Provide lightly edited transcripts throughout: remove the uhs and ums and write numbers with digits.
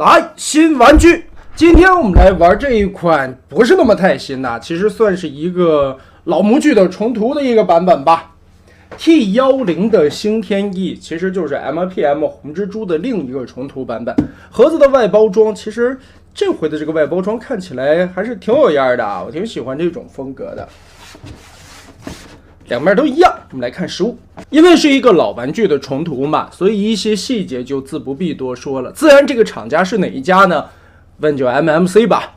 来，新玩具。今天我们来玩这一款不是那么太新的，其实算是一个老模具的重涂的一个版本吧。T10的星天翼其实就是 MPM 红蜘蛛的另一个重涂版本。盒子的外包装其实这回的这个外包装看起来还是挺有样的啊，我挺喜欢这种风格的。两面都一样，我们来看实物。因为是一个老玩具的重涂嘛，所以一些细节就自不必多说了。自然这个厂家是哪一家呢？问就 MMC 吧。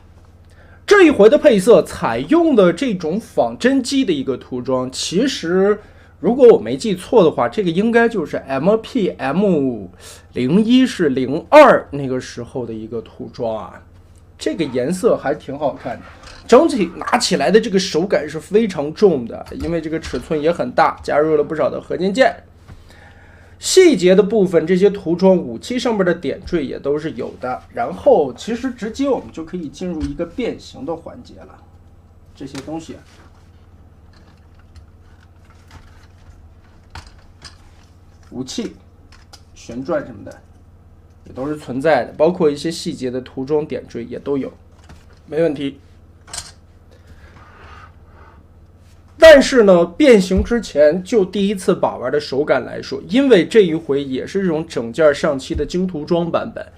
这一回的配色采用的这种仿真机的一个涂装，其实如果我没记错的话，这个应该就是 MPM01是02那个时候的一个涂装啊。这个颜色还挺好看的。整体拿起来的这个手感是非常重的，因为这个尺寸也很大，加入了不少的合金件。细节的部分，这些涂装武器上面的点缀也都是有的。然后其实直接我们就可以进入一个变形的环节了。这些东西武器、旋转什么的也都是存在的，包括一些细节的涂装点缀也都有，没问题。但是呢，变形之前就第一次把玩的手感来说，因为这一回也是这种整件上漆的精涂装版本，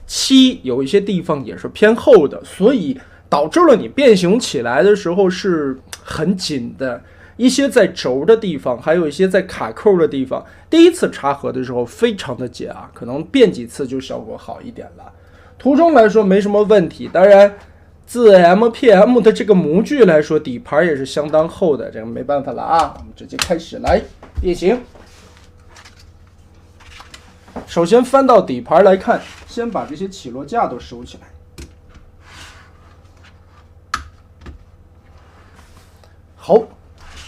漆有一些地方也是偏厚的，所以导致了你变形起来的时候是很紧的，一些在轴的地方，还有一些在卡扣的地方，第一次插合的时候非常的紧啊，可能变几次就效果好一点了。涂装来说没什么问题，当然自 MPM 的这个模具来说，底盘也是相当厚的，这个没办法了啊。我们直接开始来变形。首先翻到底盘来看，先把这些起落架都收起来。好，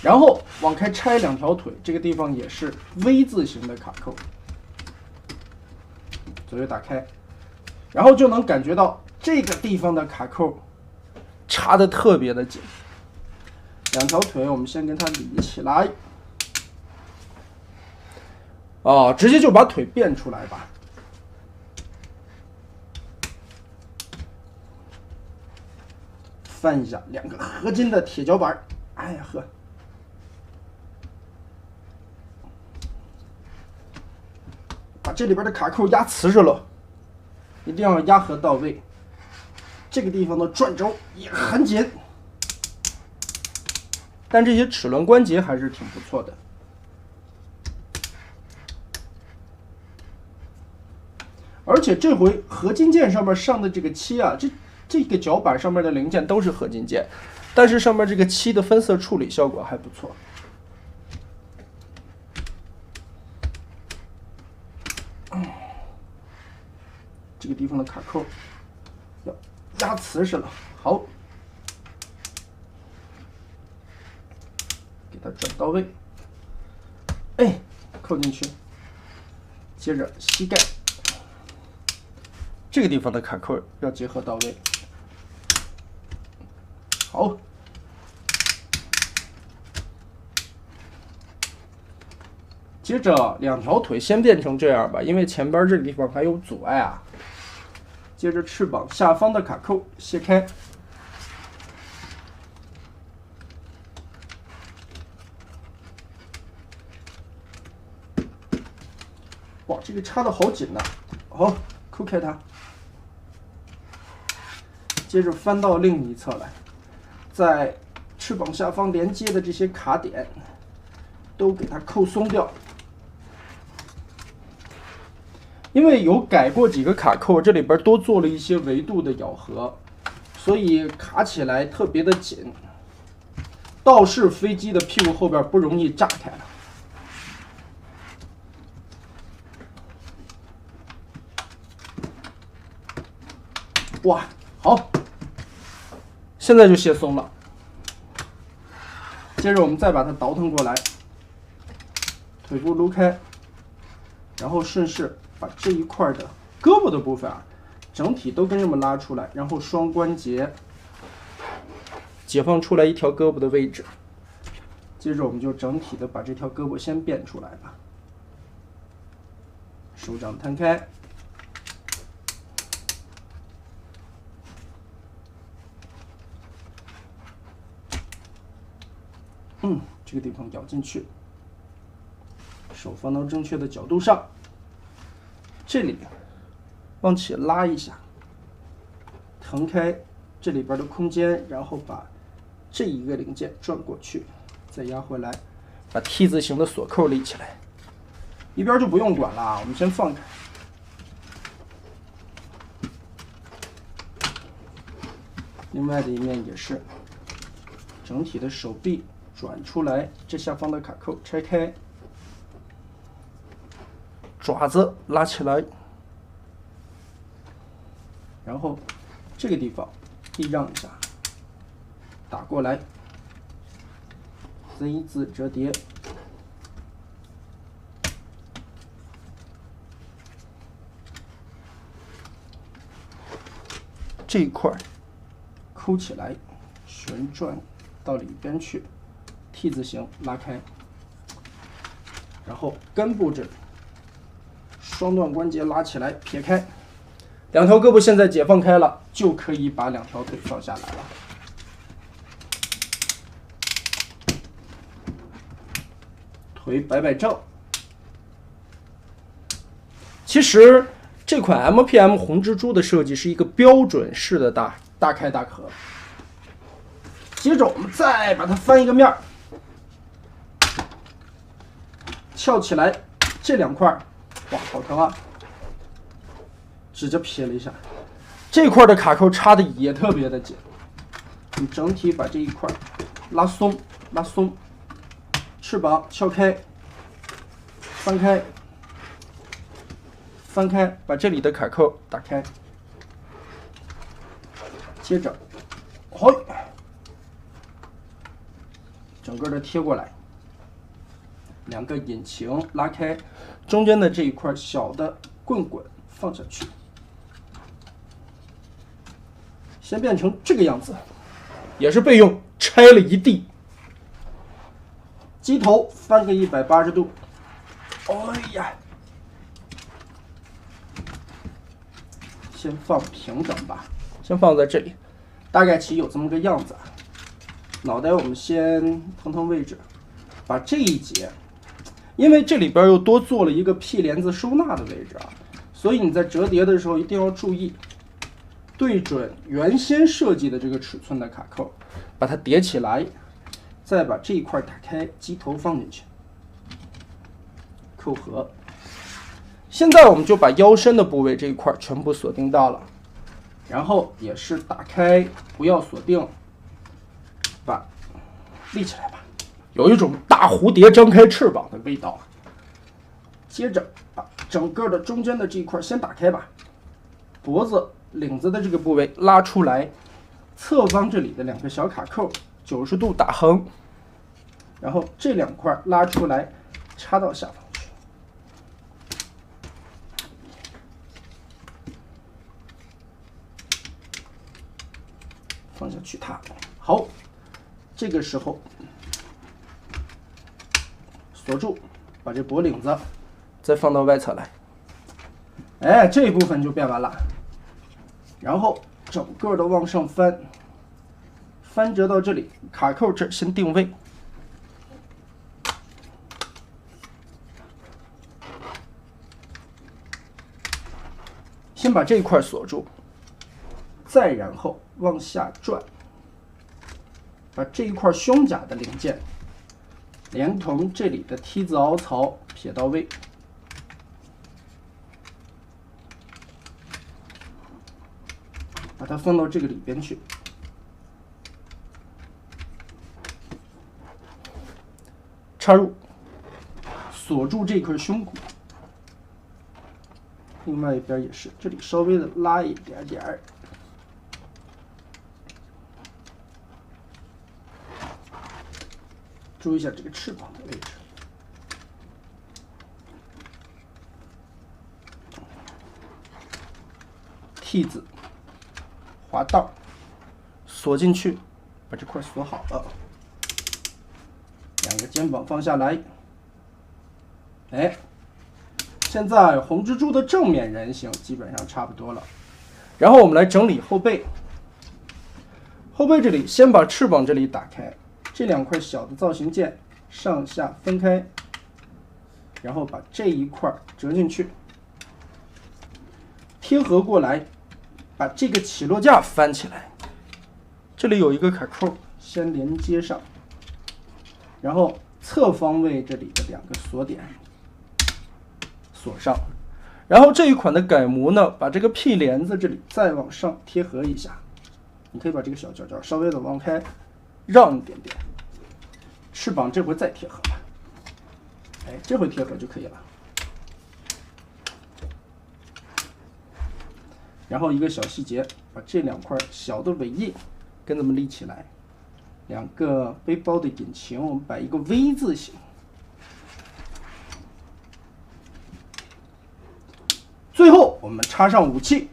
然后往开拆两条腿，这个地方也是 V 字形的卡扣，左右打开，然后就能感觉到这个地方的卡扣插的特别的紧。两条腿我们先跟它理起来，直接就把腿变出来吧。翻一下两个合金的铁脚板，哎呀呵，把这里边的卡扣压瓷实了，一定要压合到位。这个地方的转轴也很紧，但这些齿轮关节还是挺不错的。而且这回合金件上面上的这个漆啊，这个脚板上面的零件都是合金件，但是上面这个漆的分色处理效果还不错。这个地方的卡扣要压瓷实了，好，给它转到位，哎，扣进去，接着膝盖，这个地方的卡扣要结合到位，好，接着两条腿先变成这样吧，因为前边这个地方还有阻碍啊。接着翅膀下方的卡扣卸开，哇，这个插的好紧呐！好，扣开它。接着翻到另一侧来，在翅膀下方连接的这些卡点都给它扣松掉。因为有改过几个卡扣，这里边多做了一些维度的咬合，所以卡起来特别的紧，倒式飞机的屁股后边不容易炸开了。哇，好，现在就卸松了。接着我们再把它倒腾过来，腿部撸开，然后顺势把这一块的胳膊的部分啊，整体都跟这么拉出来，然后双关节解放出来一条胳膊的位置。接着我们就整体的把这条胳膊先变出来吧。手掌摊开，这个地方咬进去，手放到正确的角度上，这里往起拉一下，腾开这里边的空间，然后把这一个零件转过去，再压回来，把 T 字形的锁扣立起来。一边就不用管了，我们先放开。另外的一面也是，整体的手臂转出来，这下方的卡扣拆开，爪子拉起来，然后这个地方避让一下，打过来 ，Z 字折叠。这一块抠起来，旋转到里边去 ，T 字形拉开，然后根部这里双段关节拉起来撇开，两条胳膊现在解放开了，就可以把两条腿放下来了。腿摆摆正。其实这款 MPM 红蜘蛛的设计是一个标准式的大开大合。接着我们再把它翻一个面儿，翘起来，这两块，哇，好疼啊！指甲撇了一下，这块的卡扣插的也特别的紧。你整体把这一块拉松，拉松，翅膀撬开，翻开。翻开，把这里的卡扣打开，接着，嘿，整个的贴过来，两个引擎拉开，中间的这一块小的棍棍放下去，先变成这个样子，也是备用，拆了一地。机头翻个180度，哎呀！先放平整吧，先放在这里，大概其有这么个样子。脑袋我们先腾位置，把这一节，因为这里边又多做了一个 P 帘子收纳的位置啊，所以你在折叠的时候一定要注意，对准原先设计的这个尺寸的卡扣，把它叠起来，再把这一块打开，机头放进去，扣合。现在我们就把腰身的部位这一块全部锁定到了，然后也是打开，不要锁定，把立起来吧，有一种大蝴蝶张开翅膀的味道。接着把整个的中间的这一块先打开吧，脖子领子的这个部位拉出来，侧方这里的两个小卡扣90度打横，然后这两块拉出来，插到下方。放下去它，好，这个时候锁住，把这脖领子再放到外侧来，哎，这一部分就变完了。然后整个的往上翻，翻折到这里，卡扣这儿先定位，先把这一块锁住。再然后往下转，把这一块胸甲的零件，连同这里的梯子凹槽撇到位，把它放到这个里边去，插入，锁住这块胸骨。另外一边也是，这里稍微的拉一点点儿。注意一下这个翅膀的位置，T 字滑道锁进去，把这块锁好了。两个肩膀放下来，哎，现在红蜘蛛的正面人形基本上差不多了。然后我们来整理后背，后背这里先把翅膀这里打开。这两块小的造型件上下分开，然后把这一块折进去，贴合过来，把这个起落架翻起来，这里有一个卡扣，先连接上，然后侧方位这里的2个锁点锁上，然后这一款的改模呢，把这个 P 帘子这里再往上贴合一下，你可以把这个小角角稍微的往开，让一点点，翅膀这回再贴合吧，哎，这回贴合就可以了。然后一个小细节，把这2块小的尾翼跟它们立起来。2个背包的引擎，我们摆一个 V 字形。最后我们插上武器，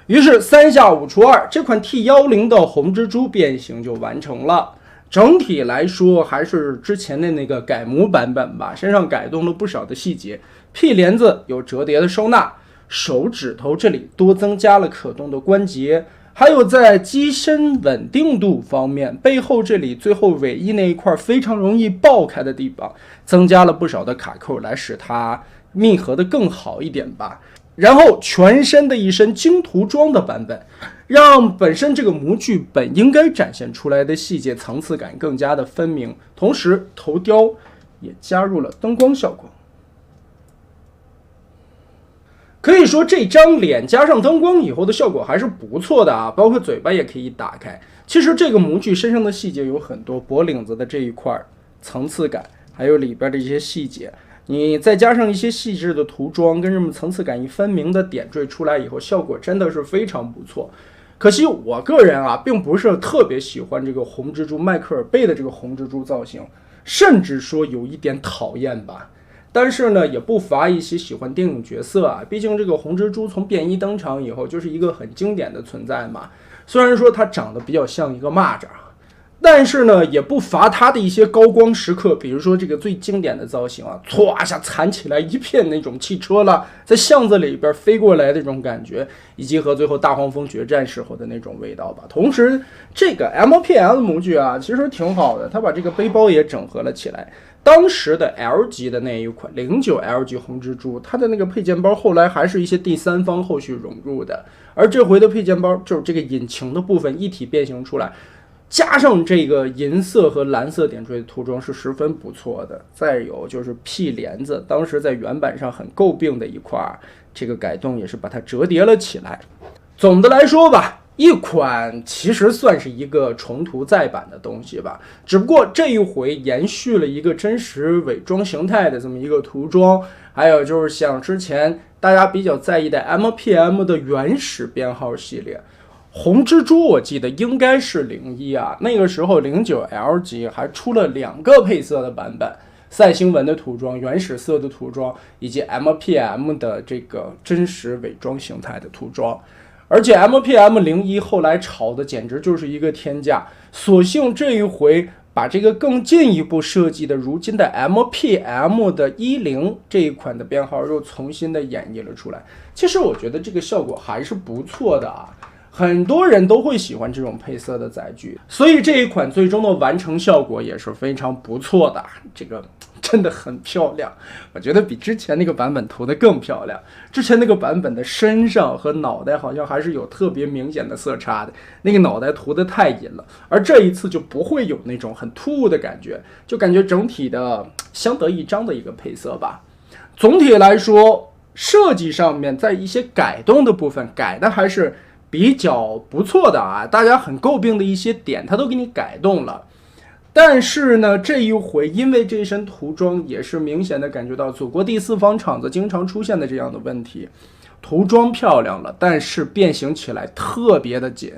于是3下5除2，这款 T10的红蜘蛛变形就完成了。整体来说还是之前的那个改模版本吧，身上改动了不少的细节。P 帘子有折叠的收纳，手指头这里多增加了可动的关节，还有在机身稳定度方面，背后这里最后尾翼那一块非常容易爆开的地方，增加了不少的卡扣，来使它密合的更好一点吧。然后全身的一身精涂装的版本，让本身这个模具本应该展现出来的细节层次感更加的分明，同时头雕也加入了灯光效果。可以说这张脸加上灯光以后的效果还是不错的啊，包括嘴巴也可以打开。其实这个模具身上的细节有很多，脖领子的这一块层次感，还有里边的一些细节，你再加上一些细致的涂装，跟这么层次感一分明的点缀出来以后，效果真的是非常不错。可惜我个人啊，并不是特别喜欢这个红蜘蛛迈克尔贝的这个红蜘蛛造型，甚至说有一点讨厌吧。但是呢，也不乏一些喜欢电影角色啊，毕竟这个红蜘蛛从便衣登场以后就是一个很经典的存在嘛。虽然说它长得比较像一个蚂蚱，但是呢，也不乏它的一些高光时刻，比如说这个最经典的造型啊，唰一下弹起来一片那种汽车了，在巷子里边飞过来的这种感觉，以及和最后大黄蜂决战时候的那种味道吧。同时，这个 MPL 模具啊，其实挺好的，它把这个背包也整合了起来。当时的 L 级的那一款09 L 级红蜘蛛，它的那个配件包后来还是一些第三方后续融入的，而这回的配件包就是这个引擎的部分一体变形出来，加上这个银色和蓝色点缀的涂装是十分不错的。再有就是 P 帘子，当时在原版上很诟病的一块，这个改动也是把它折叠了起来。总的来说吧，一款其实算是一个重涂再版的东西吧，只不过这一回延续了一个真实伪装形态的这么一个涂装，还有就是像之前大家比较在意的 MPM 的原始编号系列。红蜘蛛我记得应该是01啊，那个时候09 L 级还出了2个配色的版本，赛星纹的涂装、原始色的涂装，以及 MPM 的这个真实伪装形态的涂装。而且 MPM 01后来炒的简直就是一个天价，所幸这一回把这个更进一步设计的如今的 MPM 的10这一款的编号又重新的演绎了出来。其实我觉得这个效果还是不错的啊，很多人都会喜欢这种配色的载具，所以这一款最终的完成效果也是非常不错的，这个真的很漂亮，我觉得比之前那个版本涂的更漂亮。之前那个版本的身上和脑袋好像还是有特别明显的色差的，那个脑袋涂的太银了，而这一次就不会有那种很突兀的感觉，就感觉整体的相得益彰的一个配色吧。总体来说，设计上面在一些改动的部分改的还是比较不错的啊，大家很诟病的一些点它都给你改动了。但是呢，这一回因为这身涂装也是明显的感觉到祖国第四方厂子经常出现的这样的问题，涂装漂亮了，但是变形起来特别的紧，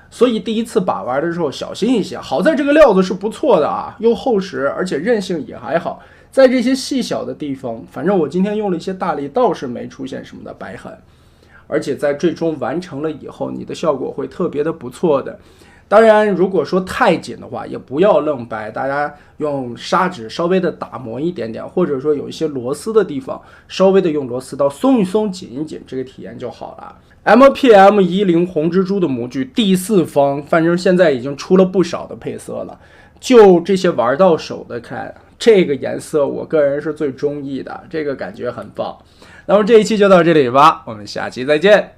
所以第一次把玩的时候小心一些。好在这个料子是不错的啊，又厚实，而且韧性也还好，在这些细小的地方，反正我今天用了一些大力，倒是没出现什么的白痕，而且在最终完成了以后，你的效果会特别的不错的。当然如果说太紧的话也不要愣掰，大家用砂纸稍微的打磨一点点，或者说有一些螺丝的地方稍微的用螺丝刀松一松紧一紧，这个体验就好了。MPM 10红蜘蛛的模具第四方反正现在已经出了不少的配色了，就这些玩到手的看这个颜色我个人是最中意的，这个感觉很棒。那么这一期就到这里吧，我们下期再见。